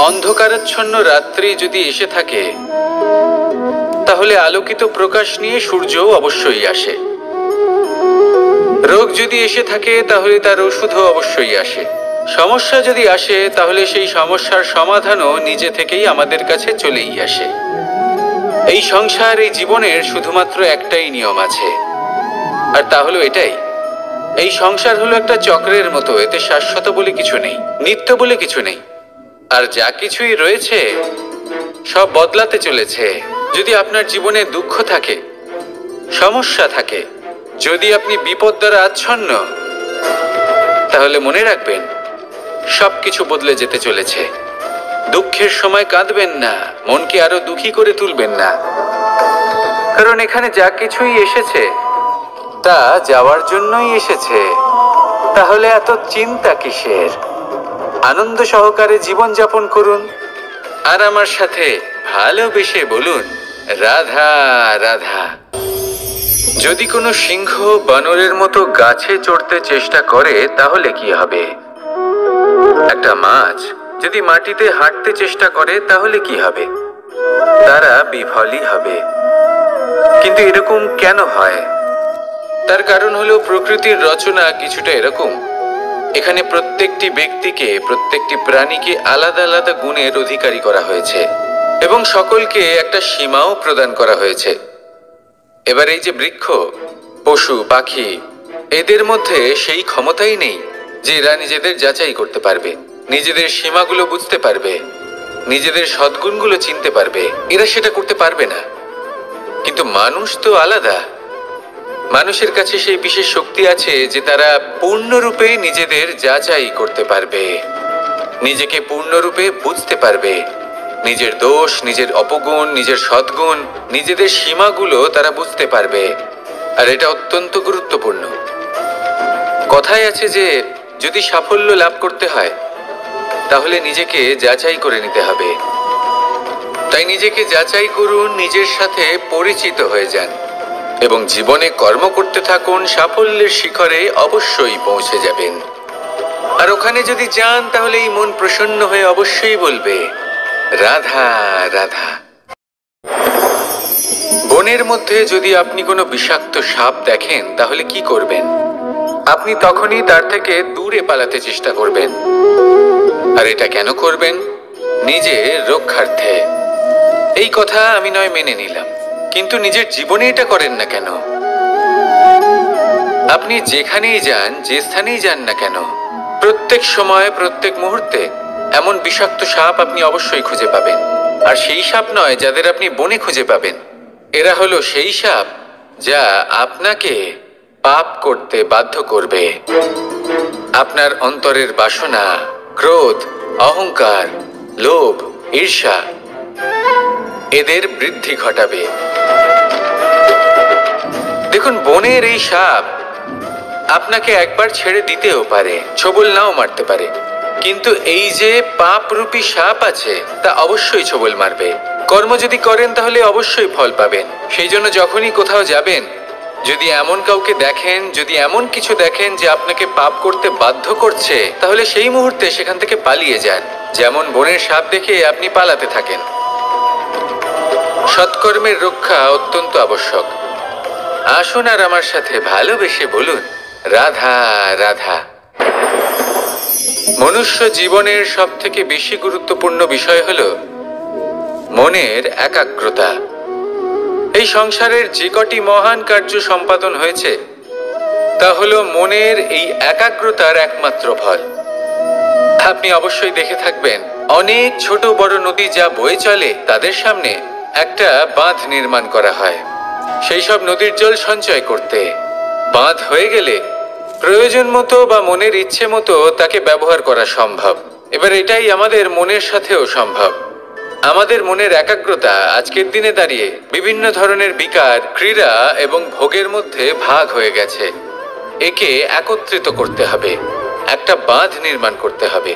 অন্ধকারাচ্ছন্ন রাত্রি যদি এসে থাকে তাহলে আলোকিত প্রকাশ নিয়ে সূর্যও অবশ্যই আসে। রোগ যদি এসে থাকে তাহলে তার ওষুধও অবশ্যই আসে। সমস্যা যদি আসে তাহলে সেই সমস্যার সমাধানও নিজে থেকেই আমাদের কাছে চলেই আসে। এই সংসার, এই জীবনের শুধুমাত্র একটাই নিয়ম আছে, আর তা হলো এটাই: এই সংসার হলো একটা চক্রের মতো। এতে শাশ্বত বলে কিছু নেই, নিত্য বলে কিছু নেই, আর যা কিছুই রয়েছে সব বদলাতে চলেছে। যদি আপনার জীবনে দুঃখ থাকে, সমস্যা থাকে, যদি আপনি বিপদ দ্বারা আচ্ছন্ন, তাহলে মনে রাখবেন সবকিছু বদলে যেতে চলেছে। দুঃখের সময় কাঁদবেন না, মনকে আরো দুঃখী করে তুলবেন না, কারণ এখানে যা কিছুই এসেছে তা যাওয়ার জন্যই এসেছে। তাহলে এত চিন্তা কিসের? আনন্দ সহকারে জীবন যাপন করুন, আর আমার সাথে ভালোবেসে বলুন রাধা রাধা। যদি কোনো সিংহ বানরের মতো গাছে চড়তে চেষ্টা করে তাহলে কি হবে? একটা মাছ যদি মাটিতে হাঁটতে চেষ্টা করে তাহলে কি হবে? তারা বিফলই হবে। কিন্তু এরকম কেন হয়? তার কারণ হলো প্রকৃতির রচনা কিছুটা এরকম। এখানে প্রত্যেকটি ব্যক্তিকে, প্রত্যেকটি প্রাণীকে আলাদা আলাদা গুণের অধিকারী করা হয়েছে এবং সকলকে একটা সীমাও প্রদান করা হয়েছে। এবার এই যে বৃক্ষ, পশু, পাখি, এদের মধ্যে সেই ক্ষমতাই নেই যে এরা নিজেদের যাচাই করতে পারবে, নিজেদের সীমাগুলো বুঝতে পারবে, নিজেদের সদ্গুণগুলো চিনতে পারবে। এরা সেটা করতে পারবে না। কিন্তু মানুষ তো আলাদা। মানুষের কাছে সেই বিশেষ শক্তি আছে যে তারা পূর্ণরূপে নিজেদের যাচাই করতে পারবে, নিজেকে পূর্ণরূপে বুঝতে পারবে, নিজের দোষ, নিজের অপগুণ, নিজের সদ্গুণ, নিজেদের সীমাগুলো তারা বুঝতে পারবে। আর এটা অত্যন্ত গুরুত্বপূর্ণ। কথায় আছে যে যদি সাফল্য লাভ করতে হয় তাহলে নিজেকে যাচাই করে নিতে হবে। তাই নিজেকে যাচাই করুন, নিজের সাথে পরিচিত হয়ে যান এবং জীবনে কর্ম করতে থাকুন। সাফল্যের শিখরে অবশ্যই পৌঁছে যাবেন। আর ওখানে যদি যান তাহলে এই মন প্রসন্ন হয়ে অবশ্যই বলবে রাধা রাধা। বনের মধ্যে যদি আপনি কোনো বিষাক্ত সাপ দেখেন তাহলে কি করবেন? আপনি তখনই তার থেকে দূরে পালাতে চেষ্টা করবেন। আর এটা কেন করবেন? নিজের রক্ষার্থে। এই কথা আমি নয় মেনে নিলাম, কিন্তু নিজের জীবনে এটা করেন না কেন? আপনি যেখানেই যান, যে স্থানেই যান না কেন, প্রত্যেক সময়, প্রত্যেক মুহূর্তে এমন বিষাক্ত সাপ আপনি অবশ্যই খুঁজে পাবেন। আর সেই সাপ নয় যাদের আপনি বনে খুঁজে পাবেন। এরা হলো সেই সাপ যা আপনাকে পাপ করতে বাধ্য করবে। আপনার অন্তরের বাসনা, ক্রোধ, অহংকার, লোভ, ঈর্ষা, এদের বৃদ্ধি ঘটাবে। দেখুন, বনের এই সাপ আপনাকে একবার ছেড়ে দিতেও পারে, ছোবল নাও মারতে পারে, কিন্তু এই যে পাপরূপী সাপ আছে তা অবশ্যই ছোবল মারবে। কর্ম যদি করেন তাহলে অবশ্যই ফল পাবেন। সেই জন্য যখনই কোথাও যাবেন, যদি এমন কাউকে দেখেন, যদি এমন কিছু দেখেন যে আপনাকে পাপ করতে বাধ্য করছে, তাহলে সেই মুহূর্তে সেখান থেকে পালিয়ে যান। যেমন বনের সাপ দেখে আপনি পালাতে থাকেন। সৎকর্মের রক্ষা অত্যন্ত আবশ্যক। আসুন আর আমার সাথে ভালোবেসে বলুন রাধা রাধা। মনুষ্য জীবনের সব থেকে বেশি গুরুত্বপূর্ণ বিষয় হলো মনের একাগ্রতা। এই সংসারের যে কটি মহান কার্য সম্পাদন হয়েছে তা হলো মনের এই একাগ্রতার একমাত্র ফল। আপনি অবশ্যই দেখে থাকবেন, অনেক ছোট বড় নদী যা বয়ে চলে তাদের সামনে একটা বাঁধ নির্মাণ করা হয় সেই সব নদীর জল সঞ্চয় করতে। বাঁধ হয়ে গেলে প্রয়োজন মতো বা মনের ইচ্ছে মতো তাকে ব্যবহার করা সম্ভব। এবার এটাই আমাদের মনের সাথেও সম্ভব। আমাদের মনের একাগ্রতা আজকের দিনে দাঁড়িয়ে বিভিন্ন ধরনের বিকার, ক্রীড়া এবং ভোগের মধ্যে ভাগ হয়ে গেছে। একে একত্রিত করতে হবে, একটা বাঁধ নির্মাণ করতে হবে,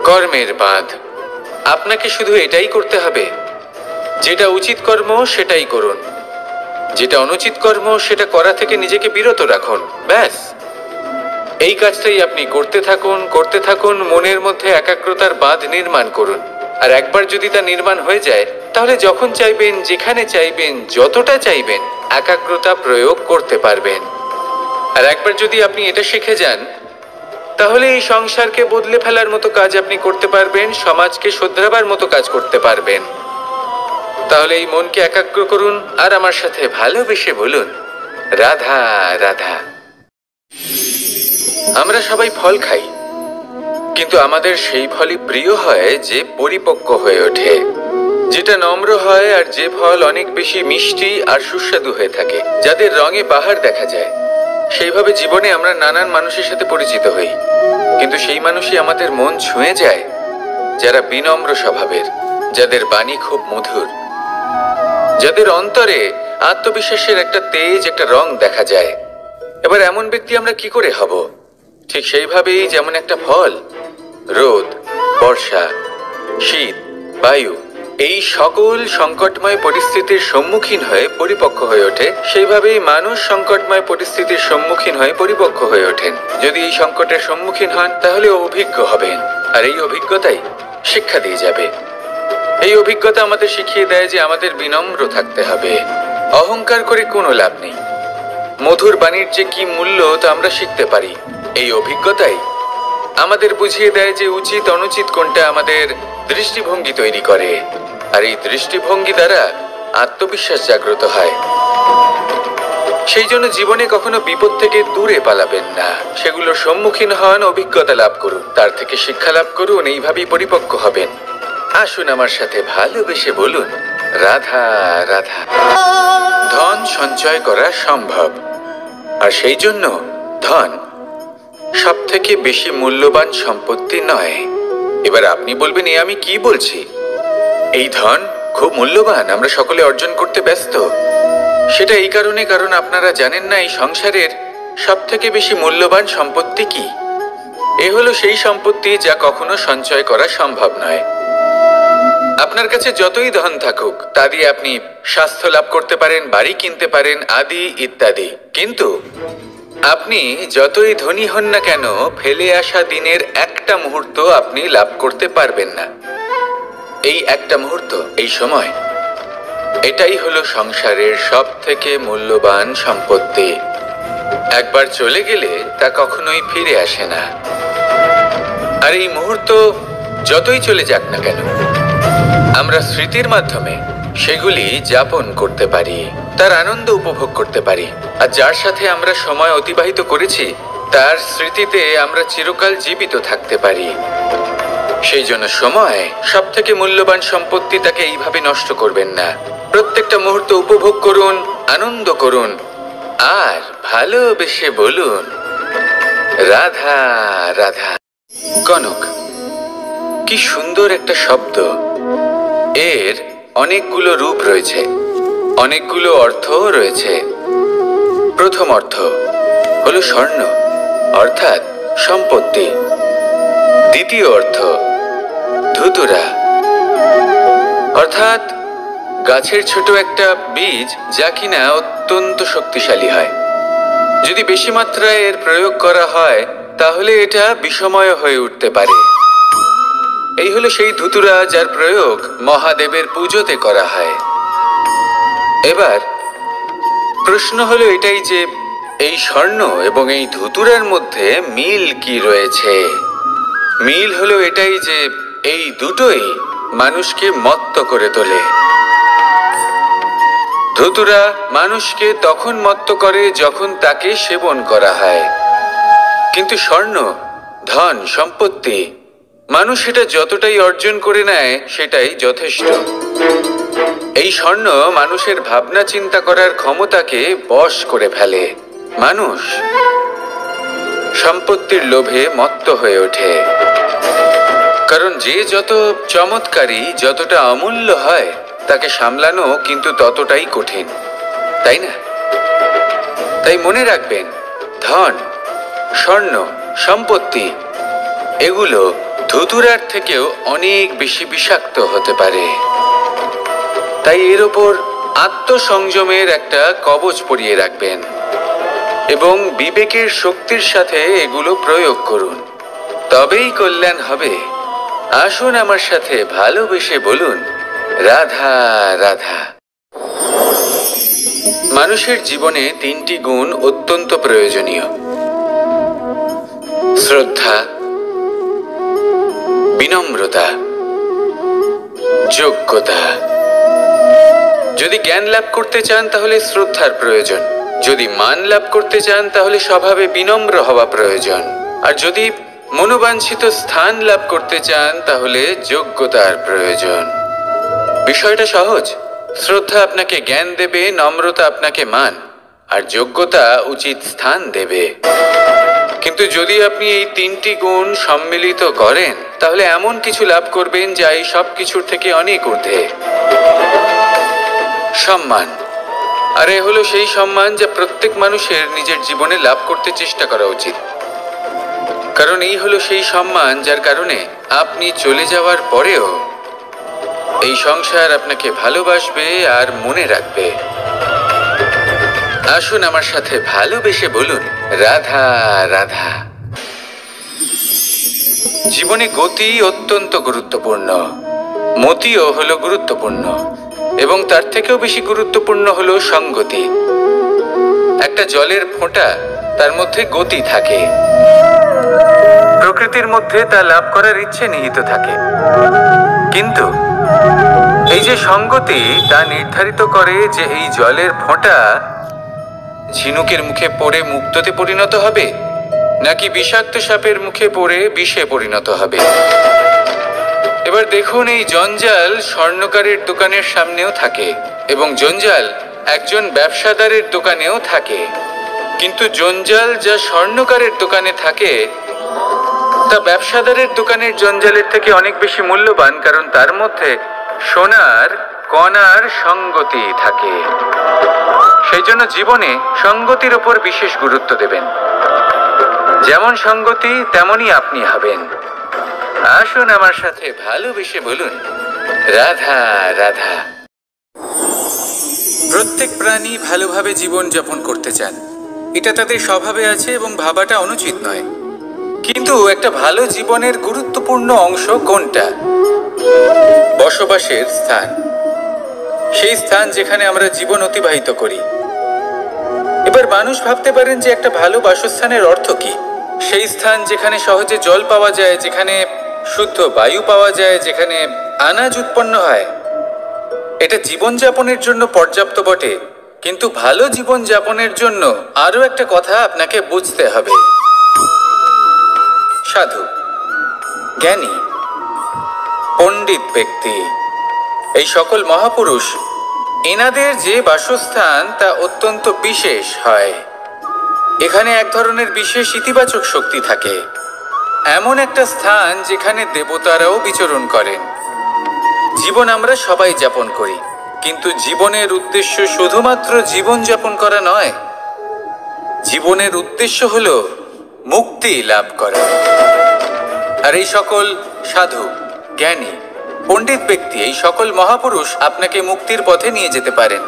কর্মের বাঁধ। আপনাকে শুধু এটাই করতে হবে, যেটা উচিত কর্ম সেটাই করুন, যেটা অনুচিত কর্ম সেটা করা থেকে নিজেকে বিরত রাখুন, ব্যাস। এই কাজটাই আপনি করতে থাকুন, মনের মধ্যে একাগ্রতার বাঁধ নির্মাণ করুন। আর একবার যদি তা নির্মাণ হয়ে যায়, তাহলে যখন চাইবেন, যেখানে চাইবেন, যতটা চাইবেন, একাগ্রতা প্রয়োগ করতে পারবেন। আর একবার যদি আপনি এটা শিখে যান, তাহলে এই সংসারকে বদলে ফেলার মতো কাজ আপনি করতে পারবেন, সমাজকে শোধরাবার মতো কাজ করতে পারবেন। তাহলে এই মনকে একাগ্র করুন আর আমার সাথে ভালোবেসে বলুন, রাধা রাধা। আমরা সবাই ফল খাই, কিন্তু আমাদের সেই ফলই প্রিয় হয় যে পরিপক্ক হয়ে ওঠে, যেটা নম্র হয়, আর যে ফল অনেক বেশি মিষ্টি আর সুস্বাদু হয়ে থাকে, যাদের রঙে বাহার দেখা যায়। সেইভাবে জীবনে আমরা নানান মানুষের সাথে পরিচিত হই, কিন্তু সেই মানুষই আমাদের মন ছুঁয়ে যায় যারা বিনম্র স্বভাবের, যাদের বাণী খুব মধুর, যাদের অন্তরে আত্মবিশ্বাসের একটা তেজ, একটা রং দেখা যায়। এবার এমন ব্যক্তি আমরা কি করে হব? ঠিক সেইভাবেই যেমন একটা ফল রোদ, বর্ষা, শীত, বায়ু এই সকল সংকটময় পরিস্থিতির সম্মুখীন হয়ে পরিপক্ক হয়ে ওঠে, সেইভাবেই মানুষ সংকটময় পরিস্থিতির সম্মুখীন হয়ে পরিপক্ক হয়ে ওঠেন। যদি এই সংকটের সম্মুখীন হন, তাহলে অভিজ্ঞ হবেন, আর এই অভিজ্ঞতাই শিক্ষা দিয়ে যাবে। এই অভিজ্ঞতা আমাদের শিখিয়ে দেয় যে আমাদের বিনম্র থাকতে হবে, অহংকার করে কোনো লাভ নেই। মধুর বাণীর যে কি মূল্য তা আমরা শিখতে পারি। এই অভিজ্ঞতাই আমাদের বুঝিয়ে দেয় যে উচিত অনুচিত কোনটা, আমাদের দৃষ্টিভঙ্গি তৈরি করে, আর এই দৃষ্টিভঙ্গি দ্বারা আত্মবিশ্বাস জাগ্রত হয়। সেই জন্য জীবনে কখনো বিপদ থেকে দূরে পালাবেন না, সেগুলোর সম্মুখীন হন, অভিজ্ঞতা লাভ করুন, তার থেকে শিক্ষা লাভ করুন, এইভাবেই পরিপক্ক হবেন। আসুন আমার সাথে ভালোবেসে বলুন, রাধা রাধা। ধন সঞ্চয় করা সম্ভব, আর সেই জন্য ধন সব থেকে বেশি মূল্যবান সম্পত্তি নয়। এবার আপনি বলবেন, এ আমি কি বলছি? এই ধন খুব মূল্যবান, আমরা সকলে অর্জন করতে ব্যস্ত। সেটা এই কারণে, কারণ আপনারা জানেন না এই সংসারের সব থেকে বেশি মূল্যবান সম্পত্তি কি। এ হলো সেই সম্পত্তি যা কখনো সঞ্চয় করা সম্ভব নয়। আপনার কাছে যতই ধন থাকুক, তা দিয়ে আপনি স্বাস্থ্য লাভ করতে পারেন, বাড়ি কিনতে পারেন, আদি ইত্যাদি, কিন্তু আপনি যতই ধনী হন না কেন, ফেলে আসা দিনের একটা মুহূর্ত আপনি লাভ করতে পারবেন না। এই একটা মুহূর্ত, এই সময়, এটাই হলো সংসারের সব থেকে মূল্যবান সম্পত্তি। একবার চলে গেলে তা কখনোই ফিরে আসে না। আর এই মুহূর্ত যতই চলে যাক না কেন, আমরা স্মৃতির মাধ্যমে সেগুলি যাপন করতে পারি, তার আনন্দ উপভোগ করতে পারি। আর যার সাথে আমরা সময় অতিবাহিত করেছি, তার স্মৃতিতে আমরা চিরকাল জীবিত থাকতে পারি। সেই জন্য সময় সব থেকে মূল্যবান সম্পত্তি, তাকে এইভাবে নষ্ট করবেন না। প্রত্যেকটা মুহূর্ত উপভোগ করুন, আনন্দ করুন, আর ভালোবেসে বলুন, রাধা রাধা। কনক, কি সুন্দর একটা শব্দ। এর অনেকগুলো রূপ রয়েছে, অনেকগুলো অর্থও রয়েছে। প্রথম অর্থ হলো স্বর্ণ, অর্থাৎ সম্পত্তি। দ্বিতীয় অর্থ ধুতুরা, অর্থাৎ গাছের ছোট একটা বীজ, যা কিনা অত্যন্ত শক্তিশালী হয়। যদি বেশি মাত্রায় এর প্রয়োগ করা হয়, তাহলে এটা বিষময় হয়ে উঠতে পারে। এই হলো সেই ধুতুরা যার প্রয়োগ মহাদেবের পুজোতে করা হয়। এবার প্রশ্ন হলো এটাই যে এই স্বর্ণ এবং এই ধুতুরার মধ্যে মিল কি রয়েছে। মিল হলো এটাই যে এই দুটোই মানুষকে মত্ত করে তোলে। ধুতুরা মানুষকে তখন মত্ত করে যখন তাকে সেবন করা হয়, কিন্তু স্বর্ণ, ধন, সম্পত্তি, মানুষ এটা যতটাই অর্জন করে নেয় সেটাই যথেষ্ট। এই স্বর্ণ মানুষের ভাবনা চিন্তা করার ক্ষমতাকে বশ করে ফেলে। মানুষ সম্পত্তির লোভে মত্ত হয়ে ওঠে, কারণ যে যত চমৎকারী, যতটা অমূল্য হয়, তাকে সামলানো কিন্তু ততটাই কঠিন, তাই না? তাই মনে রাখবেন, ধন, স্বর্ণ, সম্পত্তি এগুলো ধুতুরার থেকেও অনেক বেশি বিষাক্ত হতে পারে। তাই এর ওপর আত্মসংযমের একটা কবচ পরিয়ে রাখবেন। এবং বিবেকের শক্তির সাথে এগুলো প্রয়োগ করুন, তবেই কল্যাণ হবে। আসুন আমার সাথে ভালোবেসে বলুন, রাধা রাধা। মানুষের জীবনে 3টি গুণ অত্যন্ত প্রয়োজনীয়: শ্রদ্ধা, বিনম্রতা, যোগ্যতা। যদি জ্ঞান লাভ করতে চান তাহলে শ্রদ্ধার প্রয়োজন, যদি মান লাভ করতে চান তাহলে স্বভাবে বিনম্র হওয়া প্রয়োজন, আর যদি মনোবাঞ্ছিত স্থান লাভ করতে চান তাহলে যোগ্যতার প্রয়োজন। বিষয়টা সহজ। শ্রদ্ধা আপনাকে জ্ঞান দেবে, নম্রতা আপনাকে মান, আর যোগ্যতা উচিত স্থান দেবে। কিন্তু যদি আপনি এই 3টি গুণ সম্মিলিত করেন তাহলে এমন কিছু লাভ করবেন যা এই সব কিছুর থেকে অনেক ঊর্ধ্বে। সম্মান। আর এ হলো সেই সম্মান যা প্রত্যেক মানুষের নিজের জীবনে লাভ করতে চেষ্টা করা উচিত, কারণ এই হলো সেই সম্মান যার কারণে আপনি চলে যাওয়ার পরেও এই সংসার আপনাকে ভালোবাসবে আর মনে রাখবে। আসুন আমার সাথে ভালোবেসে বলুন, রাধা রাধা। জীবনে গতি অত্যন্ত গুরুত্বপূর্ণ, মতিও হলো গুরুত্বপূর্ণ, এবং তার থেকেও বেশি গুরুত্বপূর্ণ হলো সঙ্গতি। একটা জলের ফোঁটা, তার মধ্যে গতি থাকে, প্রকৃতির মধ্যে তা লাভ করার ইচ্ছে নিহিত থাকে, কিন্তু এই যে সঙ্গতি তা নির্ধারিত করে যে এই জলের ফোঁটা ঝিনুকের মুখে পড়ে মুক্তোতে পরিণত হবে নাকি বিষাক্ত সাপের মুখে পড়ে বিষে পরিণত হবে। এবার দেখুন, এই জঞ্জাল স্বর্ণকারের দোকানের সামনেও থাকে এবং জঞ্জাল একজন ব্যবসাদারের দোকানেও থাকে, কিন্তু জঞ্জাল যা স্বর্ণকারের দোকানে থাকে তা ব্যবসাদারের দোকানের জঞ্জালের থেকে অনেক বেশি মূল্যবান, কারণ তার মধ্যে সোনার কণার সঙ্গতি থাকে। সেই জন্য জীবনে সঙ্গতির উপর বিশেষ গুরুত্ব দেবেন। যেমন সঙ্গতি তেমনই আপনি হবেন। আসুন আমার সাথে ভালোবেসে বলুন, রাধা রাধা। প্রত্যেক প্রাণী ভালোভাবে জীবন যাপন করতে চান, এটা তাদের স্বভাবে আছে এবং ভাবাটা অনুচিত নয়। কিন্তু একটা ভালো জীবনের গুরুত্বপূর্ণ অংশ কোনটা? বসবাসের স্থান। সেই স্থান যেখানে আমরা জীবন অতিবাহিত করি। এবার মানুষ ভাবতে পারেন যে একটা ভালো বাসস্থানের অর্থ কি? সেই স্থান যেখানে সহজে জল পাওয়া যায়, যেখানে শুদ্ধ বায়ু পাওয়া যায়, যেখানে আনাজ উৎপন্ন হয়। এটা জীবনযাপনের জন্য পর্যাপ্ত বটে, কিন্তু ভালো জীবনযাপনের জন্য আরো একটা কথা আপনাকে বুঝতে হবে। সাধু, জ্ঞানী, পণ্ডিত ব্যক্তি, এই সকল মহাপুরুষ, এনাদের যে বাসস্থান তা অত্যন্ত বিশেষ হয়। এখানে এক ধরনের বিশেষ ইতিবাচক শক্তি থাকে, এমন একটা স্থান যেখানে দেবতারাও বিচরণ করেন। জীবন আমরা সবাই যাপন করি, কিন্তু জীবনের উদ্দেশ্য শুধুমাত্র জীবন যাপন করা নয়। জীবনের উদ্দেশ্য হলো মুক্তি লাভ করা। আর এই সকল সাধু, জ্ঞানী, পণ্ডিত ব্যক্তি, এই সকল মহাপুরুষ আপনাকে মুক্তির পথে নিয়ে যেতে পারেন,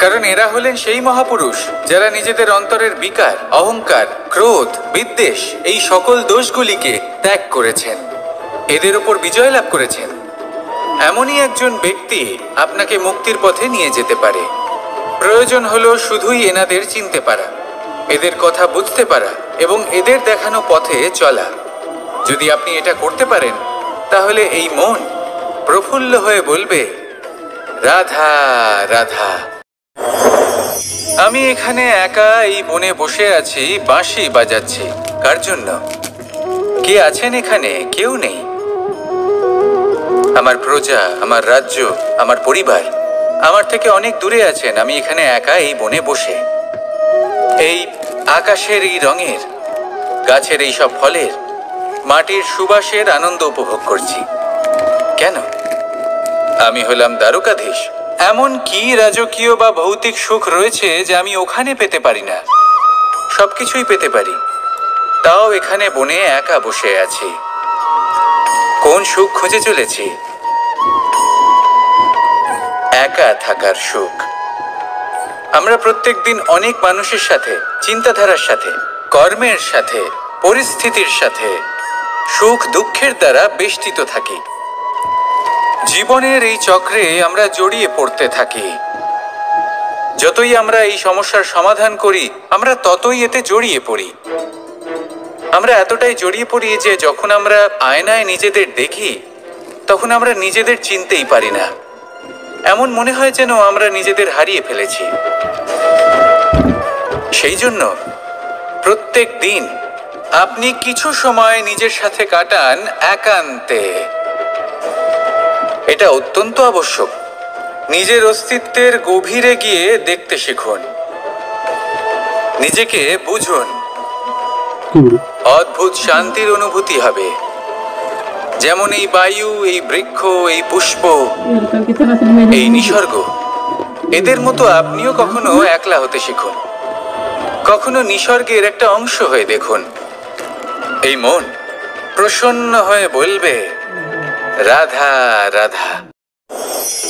কারণ এরা হলেন সেই মহাপুরুষ যারা নিজেদের অন্তরের বিকার, অহংকার, ক্রোধ, বিদ্বেষ এই সকল দোষগুলিকে ত্যাগ করেছেন, এদের উপর বিজয় লাভ করেছেন। এমনই একজন ব্যক্তি আপনাকে মুক্তির পথে নিয়ে যেতে পারে। প্রয়োজন হলো শুধুই এনাদের চিনতে পারা, এদের কথা বুঝতে পারা এবং এদের দেখানো পথে চলা। যদি আপনি এটা করতে পারেন তাহলে এই মন প্রফুল্ল হয়ে বলবে, রাধা রাধা। আমি এখানে একা এই বনে বসে আছি, বাঁশি বাজাচ্ছি। কার জন্য? কে আছেন এখানে? কেউ নেই। আমার প্রজা, আমার রাজ্য, আমার পরিবার আমার থেকে অনেক দূরে আছেন। আমি এখানে একা এই বনে বসে এই আকাশের এই রঙের, গাছের এই সব ফলের, মাটির সুবাসের আনন্দ উপভোগ করছি। কেন? আমি হলাম দ্বারকাধীশ। এমন কি রাজকীয় বা ভৌতিক সুখ রয়েছে যা আমি ওখানে পেতে পারি না? সবকিছুই পেতে পারি, তাও এখানে বনে একা বসে আছি। কোন সুখ খুঁজে চলেছি? একা থাকার সুখ। আমরা প্রত্যেকদিন অনেক মানুষের সাথে, চিন্তাধারার সাথে, কর্মের সাথে, পরিস্থিতির সাথে, সুখ দুঃখের দ্বারা বেষ্টিত থাকি। জীবনের এই চক্রে আমরা জড়িয়ে পড়তে থাকি। যতই আমরা এই সমস্যার সমাধান করি, আমরা ততই এতে জড়িয়ে পড়ি। আমরা এতটাই জড়িয়ে পড়ি যে যখন আমরা আয়নায় নিজেদের দেখি, তখন আমরা নিজেদের চিনতেই পারি না। এমন মনে হয় যেন আমরা নিজেদের হারিয়ে ফেলেছি। সেই জন্য প্রত্যেক দিন আপনি কিছু সময় নিজের সাথে কাটান একান্তে। এটা অত্যন্ত আবশ্যক। নিজের অস্তিত্বের গভীরে গিয়ে দেখতে শিখুন, নিজেকে বুঝুন। অদ্ভুত শান্তির অনুভূতি হবে। যেমন এই বায়ু, এই বৃক্ষ, এই পুষ্প, এই নিসর্গ, এদের মতো আপনিও কখনো একলা হতে শিখুন। কখনো নিসর্গের একটা অংশ হয়ে দেখুন। এই মন প্রসন্ন হয়ে বলবে, রাধা রাধা।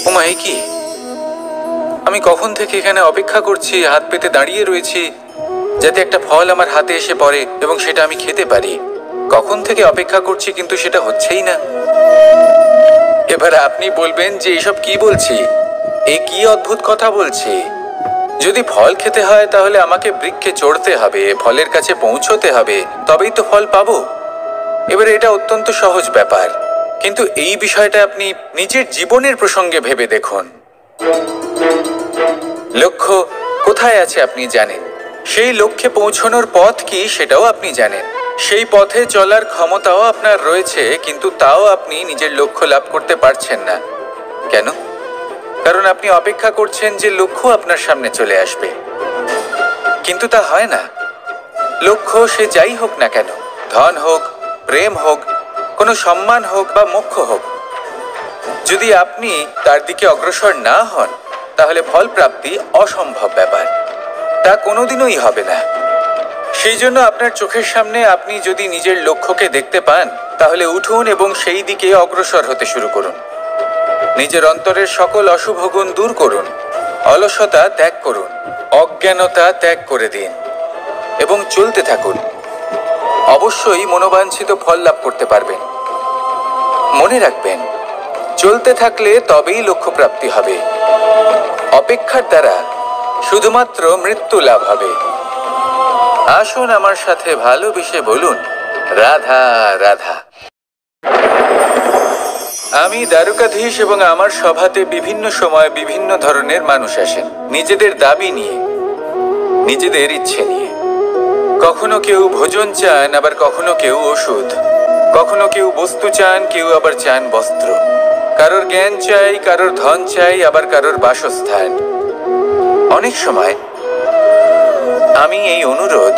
ওমা, এ কি? আমি কখন থেকে এখানে অপেক্ষা করছি, হাত পেতে দাঁড়িয়ে রয়েছি যাতে একটা ফল আমার হাতে এসে পড়ে এবং সেটা আমি খেতে পারি। কখন থেকে অপেক্ষা করছি, কিন্তু সেটা হচ্ছেই না। এবার আপনি বলবেন যে এসব কি বলছি, এ কি অদ্ভুত কথা বলছি। যদি ফল খেতে হয় তাহলে আমাকে বৃক্ষে চড়তে হবে, ফলের কাছে পৌঁছতে হবে, তবেই তো ফল পাবো। এবারে এটা অত্যন্ত সহজ ব্যাপার, কিন্তু এই বিষয়টা আপনি নিজের জীবনের প্রসঙ্গে ভেবে দেখুন। লক্ষ্য কোথায় আছে আপনি জানেন, সেই লক্ষ্যে পৌঁছানোর পথ কি সেটাও আপনি জানেন, সেই পথে চলার ক্ষমতাও আপনার রয়েছে, কিন্তু তাও আপনি নিজের লক্ষ্য লাভ করতে পারছেন না। কেন? কারণ আপনি অপেক্ষা করছেন যে লক্ষ্য আপনার সামনে চলে আসবে, কিন্তু তা হয় না। লক্ষ্য সে যাই হোক না কেন, ধন হোক, প্রেম হোক, কোনো সম্মান হোক বা মোক্ষ হোক, যদি আপনি তার দিকে অগ্রসর না হন তাহলে ফল প্রাপ্তি অসম্ভব ব্যাপার। তা কোনোদিনই হবে না। সেই জন্য আপনার চোখের সামনে আপনি যদি নিজের লক্ষ্যকে দেখতে পান, তাহলে উঠুন এবং সেই দিকে অগ্রসর হতে শুরু করুন। নিজের অন্তরের সকল অশুভ গুণ দূর করুন, অলসতা ত্যাগ করুন, অজ্ঞানতা ত্যাগ করে দিন এবং চলতে থাকুন। অবশ্যই মনোবাঞ্ছিত ফল লাভ করতে পারবেন। মনে রাখবেন, চলতে থাকলে তবেই লক্ষ্য প্রাপ্তি হবে। অপেক্ষার দ্বারা শুধুমাত্র মৃত্যু লাভ হবে। আসুন আমার সাথে ভালোবেসে বলুন, রাধা রাধা। আমি দ্বারকাধীশ এবং আমার সভাতে বিভিন্ন সময় বিভিন্ন ধরনের মানুষ আসেন, নিজেদের দাবি নিয়ে, নিজেদের ইচ্ছে নিয়ে। কখনো কেউ ভোজন চান, আবার কখনো কেউ ওষুধ। কখনো কেউ বস্তু চান, কেউ আবার চান বস্ত্র। কারোর জ্ঞান চাই, কারোর ধন চাই, আবার কারোর বাসস্থান। অনেক সময় আমি এই অনুরোধ,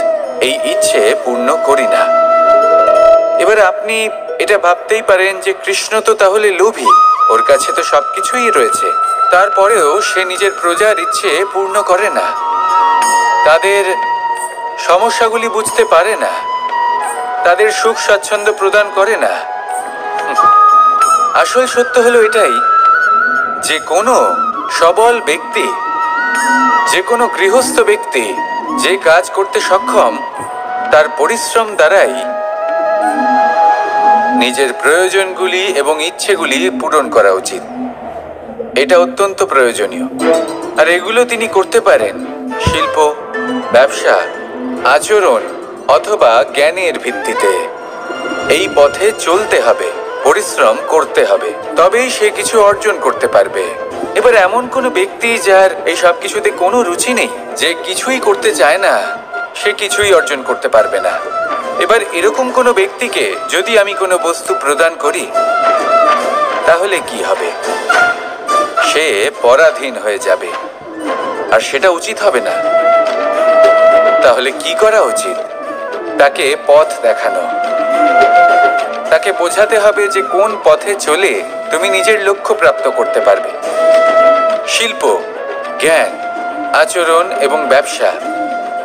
এই ইচ্ছে পূর্ণ করি না। এবার আপনি এটা ভাবতেই পারেন যে কৃষ্ণ তো তাহলে লোভী, ওর কাছে তো সবকিছুই রয়েছে, তারপরেও সে নিজের প্রজার ইচ্ছে পূর্ণ করে না, তাদের সমস্যাগুলি বুঝতে পারে না, তাদের সুখ স্বাচ্ছন্দ্য প্রদান করে না। আসল সত্য হলো এটাই যে কোনো সবল ব্যক্তি, যে কোনো গৃহস্থ ব্যক্তি যে কাজ করতে সক্ষম, তার পরিশ্রম দ্বারাই নিজের প্রয়োজনগুলি এবং ইচ্ছেগুলি পূরণ করা উচিত। এটা অত্যন্ত প্রয়োজনীয়। আর এগুলো তিনি করতে পারেন শিল্প, ব্যবসা, আচরণ অথবা জ্ঞানের ভিত্তিতে। এই পথে চলতে হবে, পরিশ্রম করতে হবে, তবেই সে কিছু অর্জন করতে পারবে। এবার এমন কোনো ব্যক্তি যার এই সব কিছুতে কোনো রুচি নেই, যে কিছুই করতে চায় না, সে কিছুই অর্জন করতে পারবে না। এবার এরকম কোনো ব্যক্তিকে যদি আমি কোনো বস্তু প্রদান করি, তাহলে কি হবে? সে পরাধীন হয়ে যাবে, আর সেটা উচিত হবে না। তাহলে কি করা উচিত? তাকে পথ দেখানো, তাকে বোঝাতে হবে যে কোন পথে চলে তুমি নিজের লক্ষ্য প্রাপ্ত করতে পারবে। শিল্প, জ্ঞান, আচরণ এবং ব্যবসা,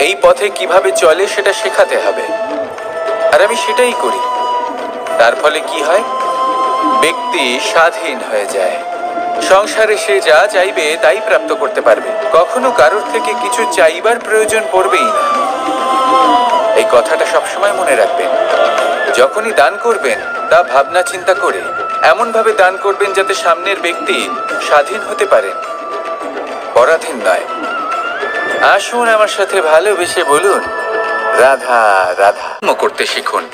এই পথে কিভাবে চলে সেটা শেখাতে হবে। আর আমি সেটাই করি। তার ফলে কি হয়? ব্যক্তি স্বাধীন হয়ে যায়, সংসারে সে যা চাইবে তাই প্রাপ্ত করতে পারবে, কখনো কারোর থেকে কিছু চাইবার প্রয়োজন পড়বেই না। এই কথাটা সবসময় মনে রাখবেন। যখনই দান করবেন তা ভাবনা চিন্তা করে এমন ভাবে দান করবেন যাতে সামনের ব্যক্তি স্বাধীন হতে পারেন, পরাধীন নয়। আসুন আমার সাথে ভালোবেসে বলুন রাধা রাধা করতে শিখুন।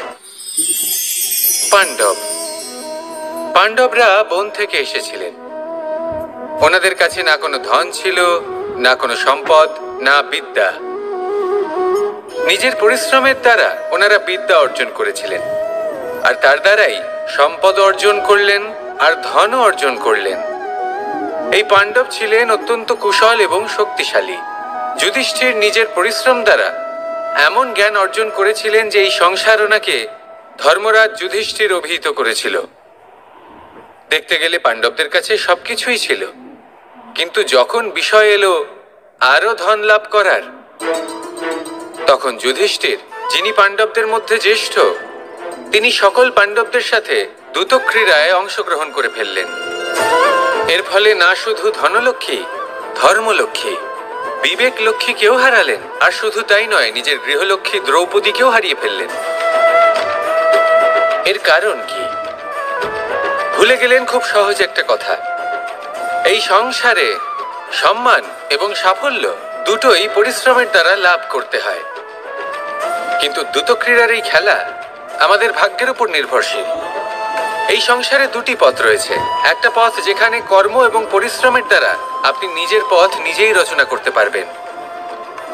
পাণ্ডবরা বন থেকে এসেছিলেন। ওনাদের কাছে না কোনো ধন ছিল, না কোনো সম্পদ, না বিদ্যা। নিজের পরিশ্রমের দ্বারা ওনারা বিদ্যা অর্জন করেছিলেন, আর তার দ্বারাই সম্পদ অর্জন করলেন আর ধনও অর্জন করলেন। এই পাণ্ডব ছিলেন অত্যন্ত কুশল এবং শক্তিশালী। যুধিষ্ঠির নিজের পরিশ্রম দ্বারা এমন জ্ঞান অর্জন করেছিলেন যে এই সংসার ওনাকে ধর্মরাজ যুধিষ্ঠির অভিহিত করেছিল। দেখতে গেলে পাণ্ডবদের কাছে সবকিছুই ছিল, কিন্তু যখন বিষয় এলো আরো ধন লাভ করার, তখন যুধিষ্ঠির, যিনি পাণ্ডবদের মধ্যে জ্যেষ্ঠ, তিনি সকল পাণ্ডবদের সাথে দ্যুতক্রীড়ায় অংশগ্রহণ করে ফেললেন। এর ফলে না শুধু ধনলক্ষ্মী, ধর্মলক্ষ্মী, বিবেক লক্ষ্মীকেও হারালেন, আর শুধু তাই নয়, নিজের গৃহলক্ষ্মী দ্রৌপদীকেও হারিয়ে ফেললেন। এর কারণ কি? ভুলে গেলেন খুব সহজ একটা কথা। এই সংসারে সম্মান এবং সাফল্য দুটোই পরিশ্রমের দ্বারা লাভ করতে হয়, কিন্তু দ্যুতক্রীড়ার এই খেলা আমাদের ভাগ্যের উপর নির্ভরশীল। এই সংসারে দুটি পথ রয়েছে। একটা পথ যেখানে কর্ম এবং পরিশ্রমের দ্বারা আপনি নিজের পথ নিজেই রচনা করতে পারবেন,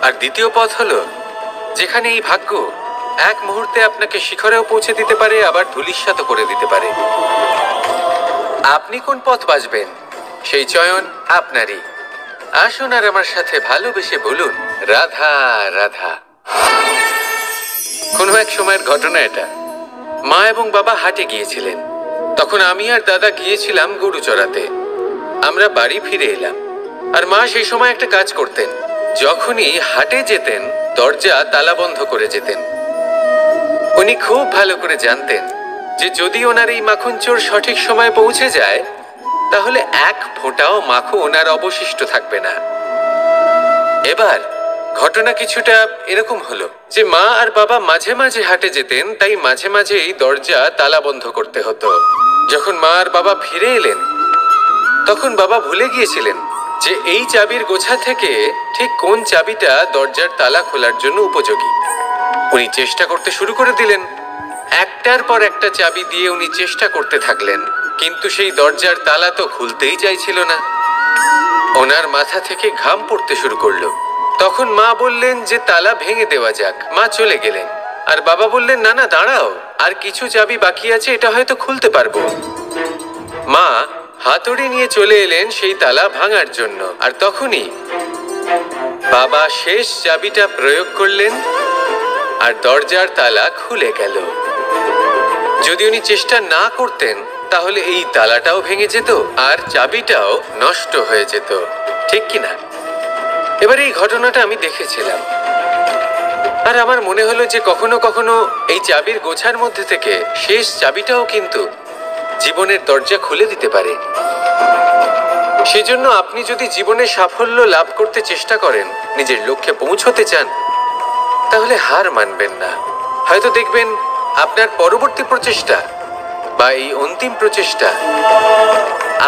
আর দ্বিতীয় পথ হলো যেখানে এই ভাগ্য এক মুহূর্তে আপনাকে শিখরেও পৌঁছে দিতে পারে, আবার ধূলিসাৎ করে দিতে পারে। আপনি কোন পথ বাছবেন সেই চয়ন আপনারই। আসুন আর আমার সাথে ভালোবেসে বলুন রাধা রাধা। কোনো এক সময়ের ঘটনা এটা। মা এবং বাবা হাটে গিয়েছিলেন, তখন আমি আর দাদা গিয়েছিলাম গরু চড়াতে। আমরা বাড়ি ফিরে এলাম, আর মা সেই সময় একটা কাজ করতেন। যখনই হাটে যেতেন দরজা তালা বন্ধ করে যেতেন। উনি খুব ভালো করে জানতেন যে যদি ওনার এই মাখন চোর সঠিক সময়ে পৌঁছে যায় তাহলে এক ফোঁটাও মাখন ওনার অবশিষ্ট থাকবে না। এবার ঘটনা কিছুটা এরকম হলো যে মা আর বাবা মাঝে মাঝে হাটে যেতেন, তাই মাঝে মাঝে এই দরজা তালা বন্ধ করতে হতো। যখন মা আর বাবা ফিরে এলেন তখন বাবা ভুলে গিয়েছিলেন যে এই চাবির গোছা থেকে ঠিক কোন চাবিটা দরজার তালা খোলার জন্য উপযোগী। উনি চেষ্টা করতে শুরু করে দিলেন। একটার পর একটা চাবি দিয়ে উনি চেষ্টা করতে থাকলেন, কিন্তু সেই দরজার তালা তো খুলতেই চাইছিল না। ওনার মাথা থেকে ঘাম পড়তে শুরু করলো। তখন মা বললেন যে তালা ভেঙে দেওয়া যাক। মা চলে গেলেন, আর বাবা বললেন না না দাঁড়াও, আর কিছু চাবি বাকি আছে, এটা হয়তো খুলতে পারবো। মা হাতুড়ি নিয়ে চলে এলেন সেই তালা ভাঙার জন্য, আর তখনই বাবা শেষ চাবিটা প্রয়োগ করলেন আর দরজার তালা খুলে গেল। যদি উনি চেষ্টা না করতেন তাহলে এই তালাটাও ভেঙে যেত আর চাবিটাও নষ্ট হয়ে যেত, ঠিক কিনা? এবার এই ঘটনাটা আমি দেখেছিলাম, আর আমার মনে হলো যে কখনো কখনো এই চাবির গোছার মধ্যে থেকে শেষ চাবিটাও কিন্তু জীবনের দরজা খুলে দিতে পারে। সেজন্য আপনি যদি জীবনে সাফল্য লাভ করতে চেষ্টা করেন, নিজের লক্ষ্যে পৌঁছতে চান, তাহলে হার মানবেন না। হয়তো দেখবেন আপনার পরবর্তী প্রচেষ্টা বা এই অন্তিম প্রচেষ্টা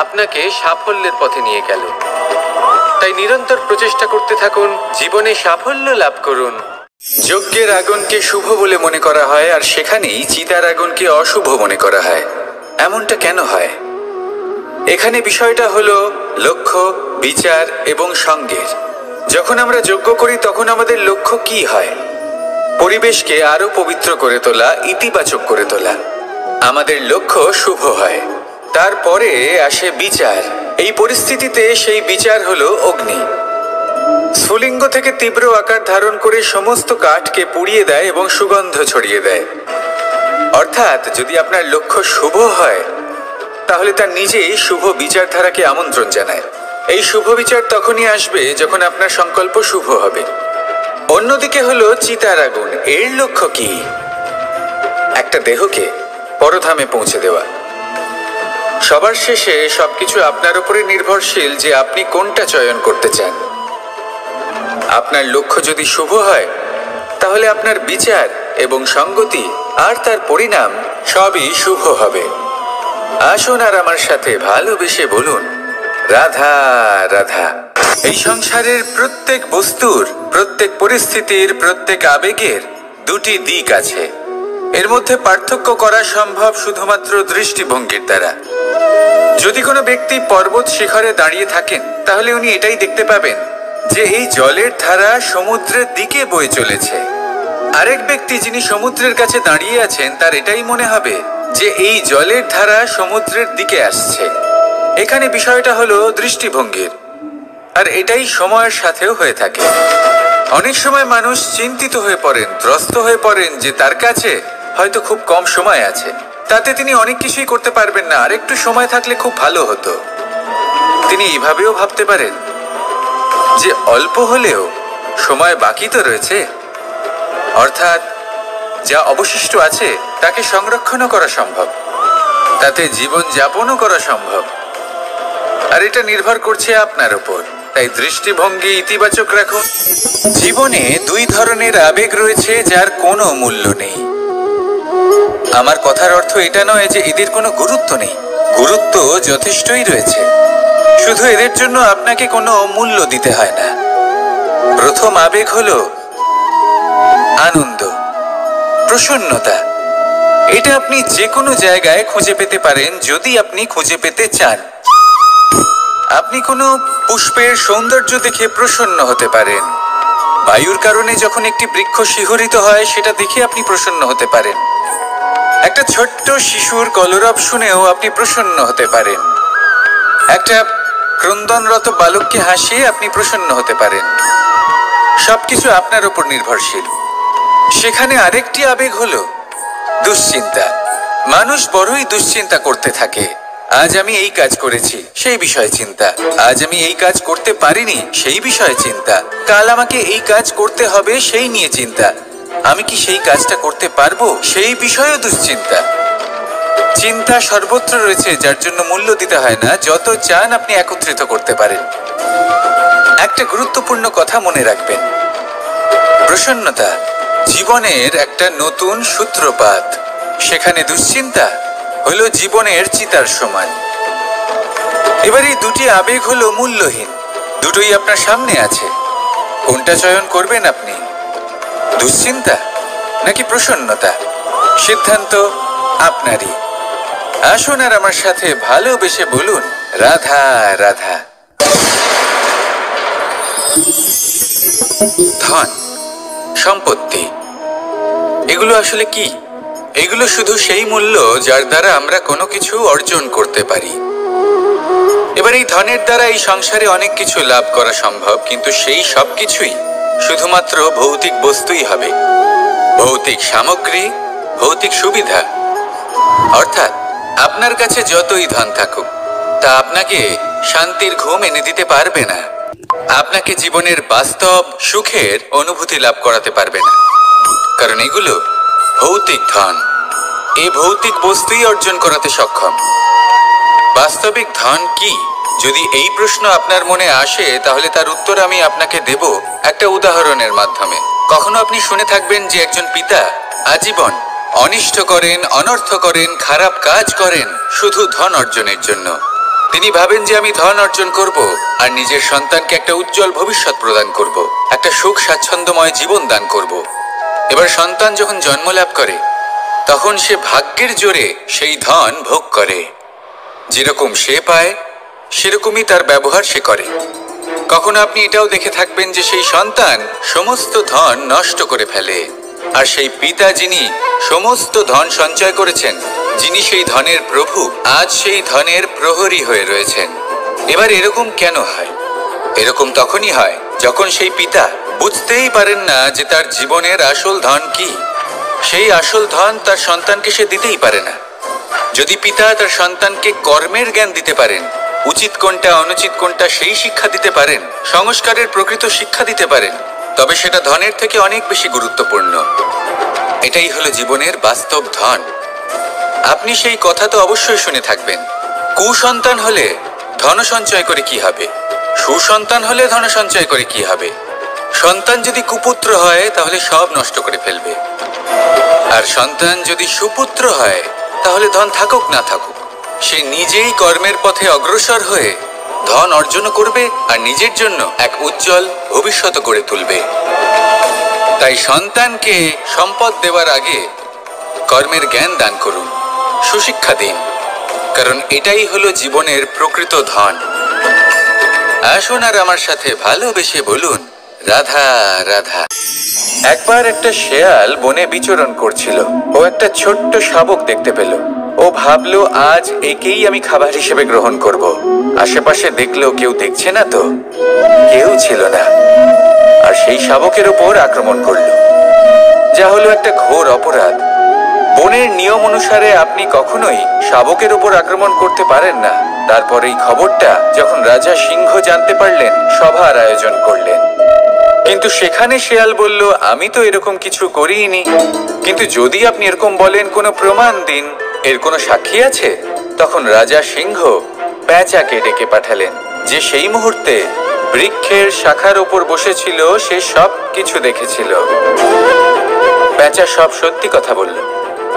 আপনাকে সাফল্যের পথে নিয়ে গেল। তাই নিরন্তর প্রচেষ্টা করতে থাকুন, জীবনে সাফল্য লাভ করুন। যজ্ঞের আগুনকে শুভ বলে মনে করা হয়, আর সেখানেই চিতার আগুনকে অশুভ মনে করা হয়। এমনটা কেন হয়? এখানে বিষয়টা হলো লক্ষ্য, বিচার এবং সঙ্গের। যখন আমরা যজ্ঞ করি তখন আমাদের লক্ষ্য কি হয়? পরিবেশকে আরো পবিত্র করে তোলা, ইতিবাচক করে তোলা। আমাদের লক্ষ্য শুভ হয়। তারপরে আসে বিচার। এই পরিস্থিতিতে সেই বিচার হলো অগ্নি। স্ফুলিঙ্গ থেকে তীব্র আকার ধারণ করে সমস্ত কাঠকে পুড়িয়ে দেয় এবং সুগন্ধ ছড়িয়ে দেয়। অর্থাৎ যদি আপনার লক্ষ্য শুভ হয় তাহলে তার নিজেই শুভ বিচারধারাকে আমন্ত্রণ জানায়। এই শুভ বিচার তখনই আসবে যখন আপনার সংকল্প শুভ হবে। অন্যদিকে হলো চিতার আগুন। এর লক্ষ্য কি? একটা দেহকে পরধামে পৌঁছে দেওয়া। সবার শেষে সবকিছু আপনার উপরে নির্ভরশীল যে আপনি কোনটা চয়ন করতে চান। আপনার লক্ষ্য যদি শুভ হয় তাহলে আপনার বিচার এবং সঙ্গতি আর তার পরিণাম সবই শুভ হবে। আসুন আর আমার সাথে ভালোবেসে বলুন, রাধা রাধা। এই সংসারের প্রত্যেক বস্তুর, প্রত্যেক পরিস্থিতির, প্রত্যেক আবেগের দুটি দিক আছে। এর মধ্যে পার্থক্য করা সম্ভব শুধুমাত্র দৃষ্টিভঙ্গির দ্বারা। যদি কোনো ব্যক্তি পর্বত শিখরে দাঁড়িয়ে থাকেন তাহলে উনি এটাই দেখতে পাবেন যে এই জলের ধারা সমুদ্রের দিকে বয়ে চলেছে। আরেক ব্যক্তি যিনি সমুদ্রের কাছে দাঁড়িয়ে আছেন তার এটাই মনে হবে যে এই জলের ধারা সমুদ্রের দিকে আসছে। এখানে বিষয়টা হলো দৃষ্টিভঙ্গির, আর এটাই সময়ের সাথেও হয়ে থাকে। অনেক সময় মানুষ চিন্তিত হয়ে পড়েন, ত্রস্ত হয়ে পড়েন যে তার কাছে হয়তো খুব কম সময় আছে, তাতে তিনি অনেক কিছুই করতে পারবেন না, আর একটু সময় থাকলে খুব ভালো হতো। তিনি এভাবেও ভাবতে পারেন যে অল্প হলেও সময় বাকি তো রয়েছে, অর্থাৎ যা অবশিষ্ট আছে তাকে সংরক্ষণও করা সম্ভব, তাতে জীবন যাপনও করা সম্ভব। আর এটা নির্ভর করছে আপনার উপর। তাই দৃষ্টিভঙ্গি ইতিবাচক রাখুন। জীবনে দুই ধরনের আবেগ রয়েছে যার কোনো মূল্য নেই। আমার কথার অর্থ এটা নয় যে এদের কোনো গুরুত্ব নেই, গুরুত্ব যথেষ্টই রয়েছে, শুধু এদের জন্য আপনাকে কোনো মূল্য দিতে হয় না। প্রথম আবেগ হলো আনন্দ, প্রসন্নতা। এটা আপনি যে কোনো জায়গায় খুঁজে পেতে পারেন যদি আপনি খুঁজে পেতে চান। আপনি কোনো পুষ্পের সৌন্দর্য দেখে প্রসন্ন হতে পারেন। বায়ুর কারণে যখন একটি বৃক্ষ শিহরিত হয় সেটা দেখে আপনি প্রসন্ন হতে পারেন। একটা ছোট্ট শিশুর কলরব শুনেও আপনি প্রসন্ন হতে পারেন। একটা ক্রন্দনরত বালককে হাসিয়ে আপনি প্রসন্ন হতে পারেন। সবকিছু আপনার উপর নির্ভরশীল। সেখানে আরেকটি আবেগ হলো দুশ্চিন্তা। মানুষ বড়ই দুশ্চিন্তা করতে থাকে। আজ আমি এই কাজ করেছি, সেই বিষয়ে চিন্তা। আজ আমি এই কাজ করতে পারিনি, সেই বিষয়ে চিন্তা। কাল আমাকে এই কাজ করতে হবে, সেই নিয়ে চিন্তা। আমি কি সেই কাজটা করতে পারবো, সেই বিষয়েও দুশ্চিন্তা। চিন্তা সর্বত্র রয়েছে, যার জন্য মূল্য দিতে হয় না। যত চান আপনি একত্রিত করতে পারেন। একটা গুরুত্বপূর্ণ কথা মনে রাখবেন, প্রসন্নতা জীবনের একটা নতুন সূত্রপাত। সেখানে দুশ্চিন্তা হলো জীবনের চিতার সমান। এবার এই দুটি আবেগ হলো মূল্যহীন, দুটোই আপনার সামনে আছে। কোনটা চয়ন করবেন আপনি, দুশ্চিন্তা নাকি প্রসন্নতা? সিদ্ধান্ত আপনারই। আসুন আর আমার সাথে ভালোবেসে বলুন, রাধা রাধা। ধন, সম্পত্তি, এগুলো আসলে কি? এগুলো শুধু সেই মূল্য যার দ্বারা আমরা কোনো কিছু অর্জন করতে পারি। এবার এই ধনের দ্বারা এই সংসারে অনেক কিছু লাভ করা সম্ভব, কিন্তু সেই সব কিছুই শুধুমাত্র ভৌতিক বস্তুই হবে, ভৌতিক সামগ্রী, ভৌতিক সুবিধা। অর্থাৎ আপনার কাছে যতই ধন থাকুক তা আপনাকে শান্তির ঘুম এনে দিতে পারবে না, আপনাকে জীবনের বাস্তব সুখের অনুভূতি লাভ করাতে পারবে না, কারণ এগুলো ভৌতিক ধন। এই ভৌতিক বস্তুই অর্জন করাতে সক্ষম। বাস্তবিক ধন কি? যদি এই প্রশ্ন আপনার মনে আসে তাহলে তার উত্তর আমি আপনাকে দেব একটা উদাহরণের মাধ্যমে। কখনো আপনি শুনে থাকবেন যে একজন পিতা আজীবন অনিষ্ট করেন, অনর্থ করেন, খারাপ কাজ করেন শুধু ধন অর্জনের জন্য। তিনি ভাবেন যে আমি ধন অর্জন করব আর নিজের সন্তানকে একটা উজ্জ্বল ভবিষ্যৎ প্রদান করব, একটা সুখ স্বাচ্ছন্দ্যময় জীবন দান করব। এবার সন্তান যখন জন্ম লাভ করে তখন সে ভাগ্যের জোরে সেই ধন ভোগ করে। যেরকম সে পায় সেরকমই তার ব্যবহার সে করে। কখনো আপনি এটাও দেখে থাকবেন যে সেই সন্তান সমস্ত ধন নষ্ট করে ফেলে, আর সেই পিতা যিনি সমস্ত ধন সঞ্চয় করেছেন, যিনি সেই ধনের প্রভু, আজ সেই ধনের প্রহরী হয়ে রয়েছেন। এবার এরকম কেন হয়? এরকম তখনই হয় যখন সেই পিতা বুঝতেই পারেন না যে তার জীবনের আসল ধন কি। সেই আসল ধন তার সন্তানকে সে দিতেই পারে না। যদি পিতা তার সন্তানকে কর্মের জ্ঞান দিতে পারেন, উচিত কোনটা অনুচিত কোনটা সেই শিক্ষা দিতে পারেন, সংস্কারের প্রকৃত শিক্ষা দিতে পারেন, তবে সেটা ধনের থেকে অনেক বেশি গুরুত্বপূর্ণ। এটাই হলো জীবনের বাস্তব ধন। আপনি সেই কথা তো অবশ্যই শুনে থাকবেন, কুসন্তান হলে ধন সঞ্চয় করে কি হবে, সুসন্তান হলে ধন সঞ্চয় করে কি হবে? সন্তান যদি কুপুত্র হয় তাহলে সব নষ্ট করে ফেলবে, আর সন্তান যদি সুপুত্র হয় তাহলে ধন থাকুক না থাকুক সে নিজেই কর্মের পথে অগ্রসর হয়ে ধন অর্জন করবে আর নিজের জন্য এক উজ্জ্বল ভবিষ্যৎ গড়ে তুলবে। তাই সন্তানকে সম্পদ দেওয়ার আগে কর্মের জ্ঞান দান করুন, সুশিক্ষা দিন, কারণ এটাই হলো জীবনের প্রকৃত ধন। আসুন আর আমার সাথে ভালোবেসে বলুন, রাধা রাধা। একবার একটা শেয়াল বনে বিচরণ করছিল। ও একটা ছোট্ট শাবক দেখতে পেল। ও ভাবলো, আজ একেই আমি খাবার হিসেবে গ্রহণ করব। আশেপাশে দেখলো কেউ দেখছে না তো, কেউ ছিল না, আর সেই শাবকের উপর আক্রমণ করলো, যা হলো একটা ঘোর অপরাধ। বনের নিয়ম অনুসারে আপনি কখনোই শাবকের উপর আক্রমণ করতে পারেন না। তারপর এই খবরটা যখন রাজা সিংহ জানতে পারলেন, সভার আয়োজন করলেন। কিন্তু সেখানে শেয়াল বলল, আমি তো এরকম কিছু করিনি। কিন্তু যদি আপনি এরকম বলেন, কোনো প্রমাণ দিন, এর কোনো সাক্ষী আছে? তখন রাজা সিংহ পেঁচাকে ডেকে পাঠালেন, যে সেই মুহূর্তে বৃক্ষের শাখার উপর বসেছিল। সে সব কিছু দেখেছিল। পেঁচা সব সত্যি কথা বলল,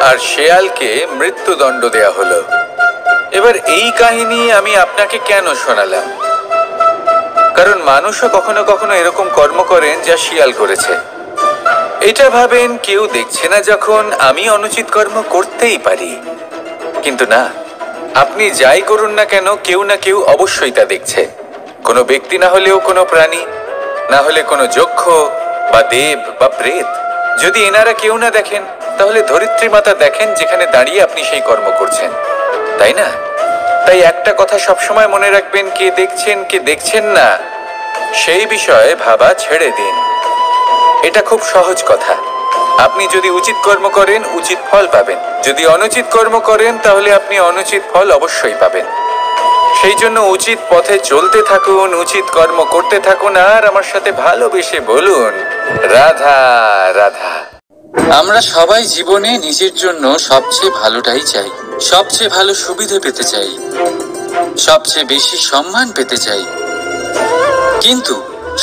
আর শেয়ালকে মৃত্যুদণ্ড দেয়া হলো। এবার এই কাহিনী আমি আপনাকে কেন শোনালাম? কারণ মানুষও কখনো কখনো এরকম কর্ম করেন যা শিয়াল করেছে। এটা ভাবেন কেউ দেখছে না, যখন আমি অনুচিত কর্ম করতেই পারি। কিন্তু না, আপনি যাই করুন না কেন, কেউ না কেউ অবশ্যই তা দেখছে। কোনো ব্যক্তি না হলেও কোনো প্রাণী, না হলে কোনো যক্ষ বা দেব বা প্রেত। যদি এনারা কেউ না দেখেন, তাহলে ধরিত্রী মাতা দেখেন, যেখানে দাঁড়িয়ে আপনি সেই কর্ম করছেন, তাই না? তাই একটা কথা সবসময় মনে রাখবেন, কে দেখছেন কে দেখছেন না সেই বিষয়ে ভাবা ছেড়ে দিন। এটা খুব সহজ কথা। আপনি যদি উচিত কর্ম করেন, উচিত ফল পাবেন। যদি অনুচিত কর্ম করেন, তাহলে আপনি অনুচিত ফল অবশ্যই পাবেন। সেই জন্য উচিত পথে চলতে থাকুন, উচিত কর্ম করতে থাকুন, আর আমার সাথে ভালোবেসে বলুন, রাধা রাধা। আমরা সবাই জীবনে নিজের জন্য সবচেয়ে ভালোটাই চাই, সবচেয়ে ভালো সুবিধে পেতে চাই, সবচেয়ে বেশি সম্মান পেতে চাই। কিন্তু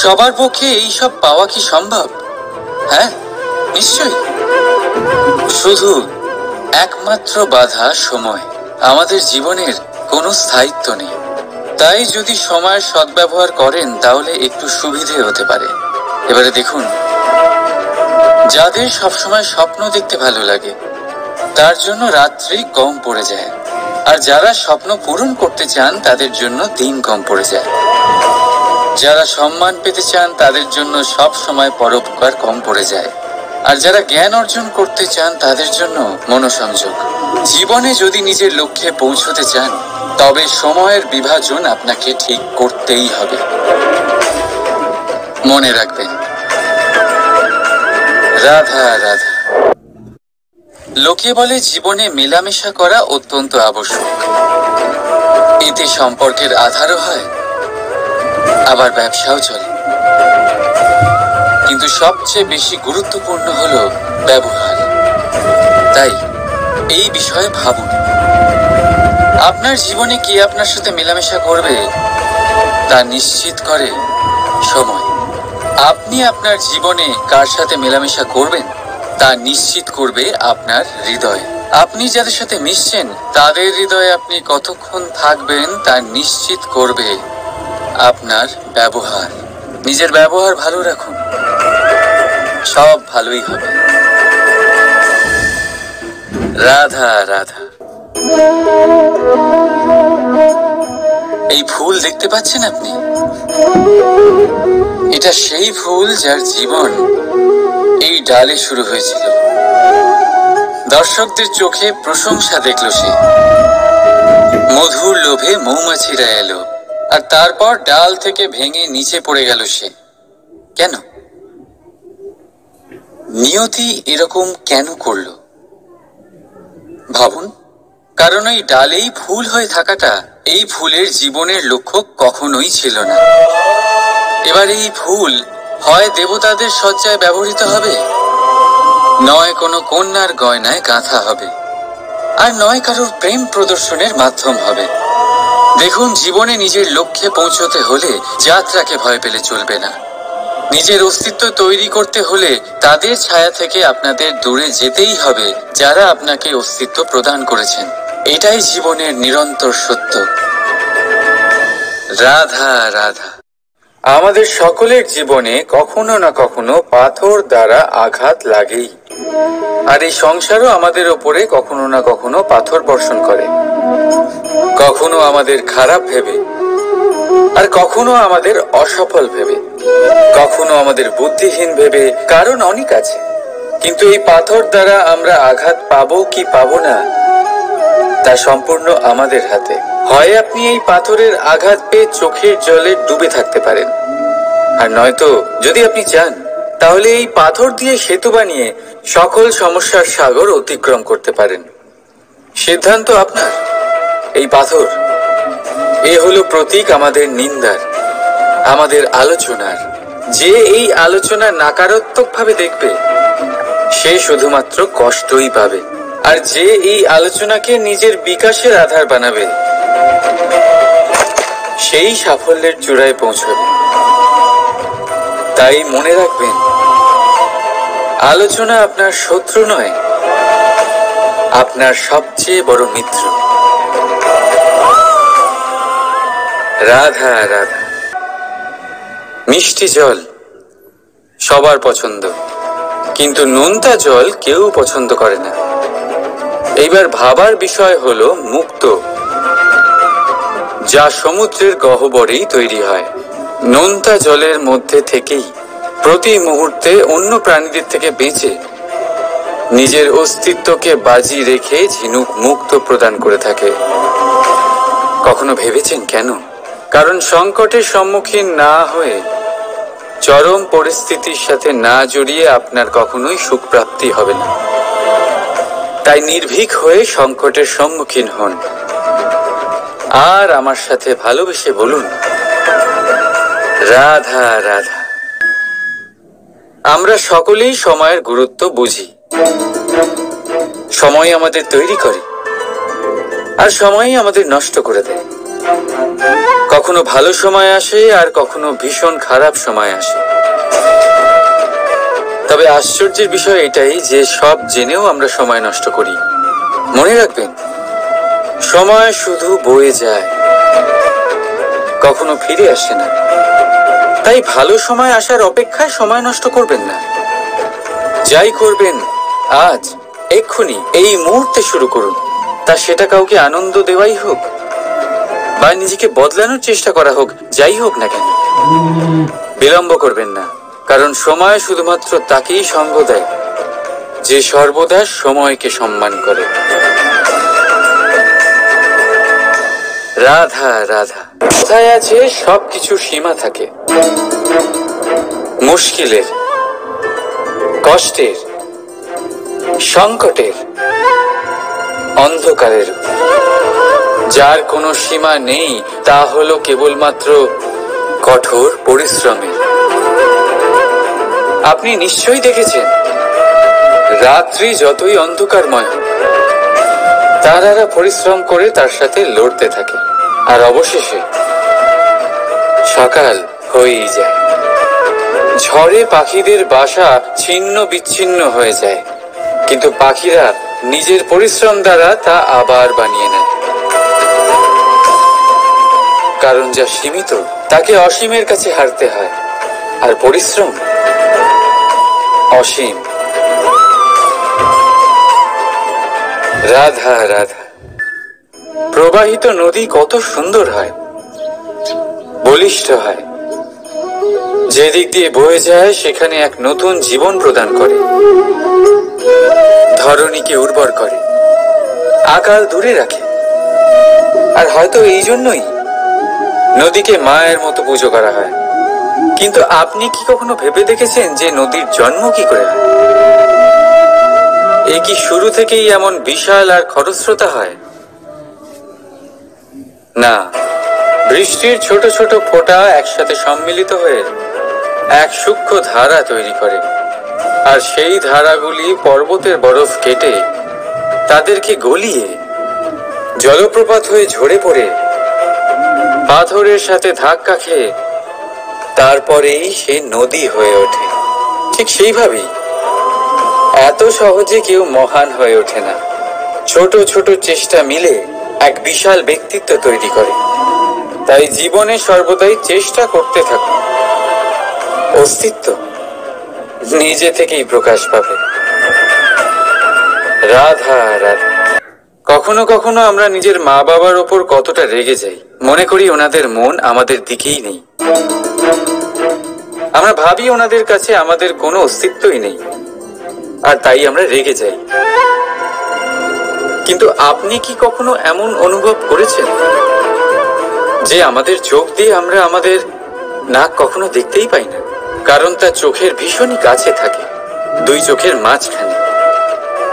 সবার পক্ষে এই সব পাওয়া কি সম্ভব? হ্যাঁ, নিশ্চয়ই। শুধু একমাত্র বাধা সময়। আমাদের জীবনের কোনো স্থায়িত্ব নেই। তাই যদি সময়ের সদ্ব্যবহার করেন, তাহলে একটু সুবিধে হতে পারে। এবারে দেখুন, যাদের সবসময় স্বপ্ন দেখতে ভালো লাগে, তার জন্য রাত্রি কম পড়ে যায়। আর যারা স্বপ্ন পূরণ করতে চান, তাদের জন্য দিন কম পড়ে যায়। যারা সম্মান পেতে চান, তাদের জন্য সব সময় পরোপকার কম পড়ে যায়। আর যারা জ্ঞান অর্জন করতে চান, তাদের জন্য মনোসংযোগ। জীবনে যদি নিজের লক্ষ্যে পৌঁছতে চান, তবে সময়ের বিভাজন আপনাকে ঠিক করতেই হবে। মনে রাখবেন, রাধা রাধা। লোকে বলে জীবনে মেলামেশা করা অত্যন্ত আবশ্যক। এতে সম্পর্কের আধারও হয়, আবার ব্যবসাও চলে। কিন্তু সবচেয়ে বেশি গুরুত্বপূর্ণ হলো ব্যবহার। তাই এই বিষয়ে ভাবুন, আপনার জীবনে কে আপনার সাথে মেলামেশা করবে তা নিশ্চিত করে সময়। আপনি আপনার জীবনে কার সাথে মেলামেশা করবেন তা নিশ্চিত করবে আপনার হৃদয়। আপনি যাদের সাথে মিশছেন, তাদের হৃদয়ে আপনি কতক্ষণ থাকবেন তা নিশ্চিত করবে আপনার ব্যবহার। নিজের ব্যবহার ভালো রাখুন, সব ভালোই হবে। রাধা রাধা। এই ফুল দেখতে পাচ্ছেন আপনি? এটা সেই ফুল যার জীবন এই ডালে শুরু হয়েছিল। দর্শকদের চোখে প্রশংসা দেখল সে। মধুর লোভে মৌমাছিরা এলো, আর তারপর ডাল থেকে ভেঙে নিচে পড়ে গেল সে। কেন? নিয়তি এরকম কেন করলো ভাবুন। কারণ এই ডালেই ফুল হয়ে থাকাটা এই ফুলের জীবনের লক্ষ্য কখনোই ছিল না। এবার এই ফুল হয় দেবতাদের সজ্জায় ব্যবহৃত হবে, নয় কোনো কন্যার গয়নায় গাঁথা হবে, আর নয় কারোর প্রেম প্রদর্শনের মাধ্যম হবে। দেখুন, জীবনে নিজের লক্ষ্যে পৌঁছতে হলে যাত্রাকে ভয় পেলে চলবে না। নিজের অস্তিত্ব তৈরি করতে হলে তাদের ছায়া থেকে আপনাদের দূরে যেতেই হবে যারা আপনাকে অস্তিত্ব প্রদান করেছেন। এটাই জীবনের নিরন্তর সত্য। রাধা রাধা। আমাদের সকলের জীবনে কখনো না কখনো পাথর দ্বারা আঘাত লাগেই, আর এই সংসারও আমাদের ওপরে কখনো না কখনো পাথর বর্ষণ করে। কখনো আমাদের খারাপ ভেবে, আর কখনো আমাদের অসফল ভেবে, কখনো আমাদের বুদ্ধিহীন ভেবে। কারণ অনেক আছে, কিন্তু এই পাথর দ্বারা আমরা আঘাত পাবো কি পাবো না তা সম্পূর্ণ আমাদের হাতে। হয় আপনি এই পাথরের আঘাত পেয়ে চোখের জলে ডুবে থাকতে পারেন, আর নয়তো যদি আপনি চান তাহলে এই পাথর দিয়ে সেতু বানিয়ে সকল সমস্যার সাগর অতিক্রম করতে পারেন। সিদ্ধান্ত আপনার। এই পাথর এ হলো প্রতীক আমাদের নিন্দার, আমাদের আলোচনার। যে এই আলোচনা নাকারাত্মক ভাবে দেখবে সে শুধুমাত্র কষ্টই পাবে, আর যে এই আলোচনাকে নিজের বিকাশের আধার বানাবে সেই সাফল্যের চূড়ায় পৌঁছবে। তাই মনে রাখবেন, আলোচনা আপনার শত্রু নয়, আপনার সবচেয়ে বড় মিত্র। রাধা রাধা। মিষ্টি জল সবার পছন্দ, কিন্তু নোনতা জল কেউ পছন্দ করে না। এইবার ভাবার বিষয় হলো মুক্ত, যা সমুদ্রের গহ্বরেই তৈরি হয়। নোনতা জলের মধ্যে থেকেই প্রতি মুহূর্তে অন্য প্রাণীদের থেকে বেঁচে নিজের অস্তিত্বকে বাজি রেখে ঝিনুক মুক্ত প্রদান করে থাকে। কখনো ভেবেছেন কেন? কারণ সংকটের সম্মুখীন না হয়ে, চরম পরিস্থিতির সাথে না জড়িয়ে আপনার কখনোই সুখ প্রাপ্তি হবে না। তাই নির্ভীক হয়ে সংকটের সম্মুখীন হন, আর আমার সাথে ভালোবেসে বলুন রাধা রাধা। আমরা সকলেই সময়ের গুরুত্ব বুঝি। সময় আমাদের তৈরি করে, আর সময়ই আমাদের নষ্ট করে দেয়। কখনো ভালো সময় আসে, আর কখনো ভীষণ খারাপ সময় আসে। তবে আশ্চর্যের বিষয় এটাই যে সব জেনেও আমরা সময় নষ্ট করি। মনে রাখবেন, সময় শুধু বয়ে যায়, কখনো ফিরে আসে না। তাই ভালো সময় আসার অপেক্ষায় সময় নষ্ট করবেন না। যাই করবেন আজ, এক্ষুনি, এই মুহূর্তে শুরু করুন। তা সেটা কাউকে আনন্দ দেওয়াই হোক, বা নিজেকে বদলানোর চেষ্টা করা হোক, যাই হোক না কেন, বিলম্ব করবেন না। কারণ সময় শুধুমাত্র তাকেই সঙ্গ দেয় যে সর্বদা সময়কে সম্মান করে। রাধা রাধা। কোথায় আছে সবকিছু সীমা থাকে, মুশকিলের, কষ্টের, সংকটের, অন্ধকারের। যার কোনো সীমা নেই তা হলো কেবলমাত্র কঠোর পরিশ্রমের। আপনি নিশ্চয়ই দেখেছেন, রাত্রি যতই অন্ধকারময় হোক, তারারা পরিশ্রম করে তার সাথে লড়তে থাকে, আর অবশেষে সকাল হয়েই যায়। ঝড়ে পাখিদের বাসা ছিন্ন বিচ্ছিন্ন হয়ে যায়, কিন্তু পাখিরা নিজের পরিশ্রম দ্বারা তা আবার বানিয়ে নেয়। কারণ যা সীমিত তাকে অসীমের কাছে হারতে হয়, আর পরিশ্রম অসীম। রাধা রাধা। প্রবাহিত নদী কত সুন্দর হয়, বলিষ্ঠ হয়। যেদিক দিয়ে বয়ে যায় সেখানে এক নতুন জীবন প্রদান করে, ধরণীকে উর্বর করে, আকাল দূরে রাখে। আর হয়তো এই জন্যই নদীকে মায়ের মতো পুজো করা হয়। কিন্তু আপনি কি কখনো ভেবে দেখেছেন যে নদীর জন্ম কি করে হয়? এ কি শুরু থেকেই এমন বিশাল আর খরস্রোতা হয়? না, বৃষ্টির ছোট ছোট ফোঁটা একসাথে সম্মিলিত হয়ে এক সূক্ষ্ম ধারা তৈরি করে, আর সেই ধারাগুলি পর্বতের বরফ কেটে তাদেরকে গলিয়ে জলপ্রপাত হয়ে ঝরে পড়ে পাথরের সাথে ধাক্কা খেয়ে তারপরেই সে নদী হয়ে ওঠে। ঠিক সেইভাবেই এত সহজে কেউ মহান হয়ে ওঠে না। ছোট ছোট চেষ্টা মিলে এক বিশাল ব্যক্তিত্ব তৈরি করে। তাই জীবনে সর্বদাই চেষ্টা করতে থাকুন। অস্তিত্ব নিজে থেকেই প্রকাশ পাবে। রাধা রাধা। কখনো কখনো আমরা নিজের মা বাবার ওপর কতটা রেগে যাই, মনে করি ওনাদের মন আমাদের দিকেই নেই। আমরা ভাবি ওনাদের কাছে আমাদের কোনো অস্তিত্বই নেই, আর তাই আমরা রেগে যাই। কিন্তু আপনি কি কখনো এমন অনুভব করেছেন যে আমাদের চোখ দিয়ে আমরা আমাদের নাক কখনো দেখতেই পাই না? কারণ তা চোখের ভীষণই কাছে থাকে, দুই চোখের মাঝখানে।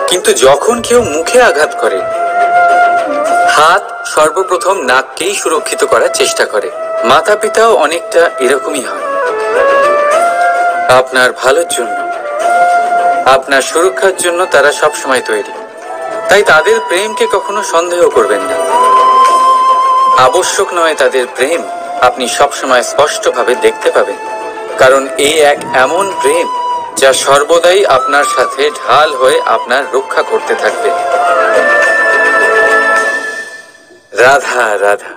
কিন্তু যখন কেউ মুখে আঘাত করে, হাত সর্বপ্রথম নাককেই সুরক্ষিত করার চেষ্টা করে। মাতা পিতাও অনেকটা এরকমই হয়। আপনার ভালোর জন্য, আপনার সুরক্ষার জন্য তারা সবসময় তৈরি। তাই তাদের প্রেমকে কখনো সন্দেহ করবেন না। আবশ্যক নয় তাদের প্রেম আপনি সবসময় স্পষ্টভাবে দেখতে পাবেন, কারণ এই এক এমন প্রেম যা সর্বদাই আপনার সাথে ঢাল হয়ে আপনার রক্ষা করতে থাকবে। রাধা রাধা।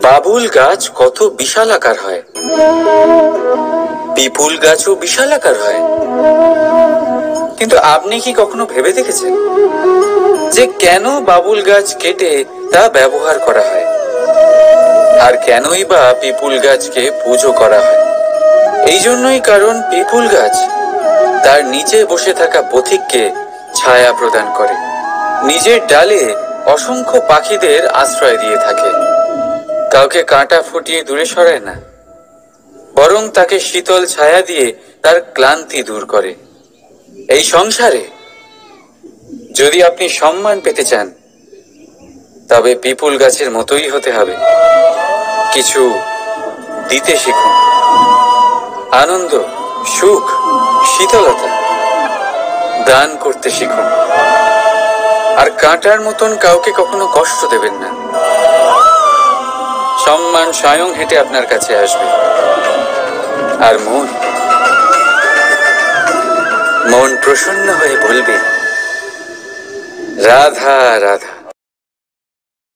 বাবুল গাছ কত বিশাল আকার হয়, পিপুল গাছও বিশাল আকার হয়। কিন্তু আপনি কি কখনো ভেবে দেখেছেন যে কেন বাবুল গাছ কেটে তা ব্যবহার করা হয়, আর কেনই বা পিপুল গাছকে পুজো করা হয়? এই জন্যই, কারণ পিপুল গাছ তার নিচে বসে থাকা পথিককে ছায়া প্রদান করে, নিজের ডালে অসংখ্য পাখিদের আশ্রয় দিয়ে থাকে, কাউকে কাঁটা ফুটিয়ে দূরে সরায় না, বরং তাকে শীতল ছায়া দিয়ে তার ক্লান্তি দূর করে। এই সংসারে যদি আপনি সম্মান পেতে চান, তবে পিপুল গাছের মতোই হতে হবে। কিছু দিতে শিখুন, আনন্দ, সুখ, শীতলতা দান করতে শিখুন। আর কাঁটার মতন কাউকে কখনো কষ্ট দেবেন না। সম্মান স্বয়ং হেঁটে আপনার কাছে আসবে। আর মন প্রসন্ন হয়ে বলবে, রাধা রাধা।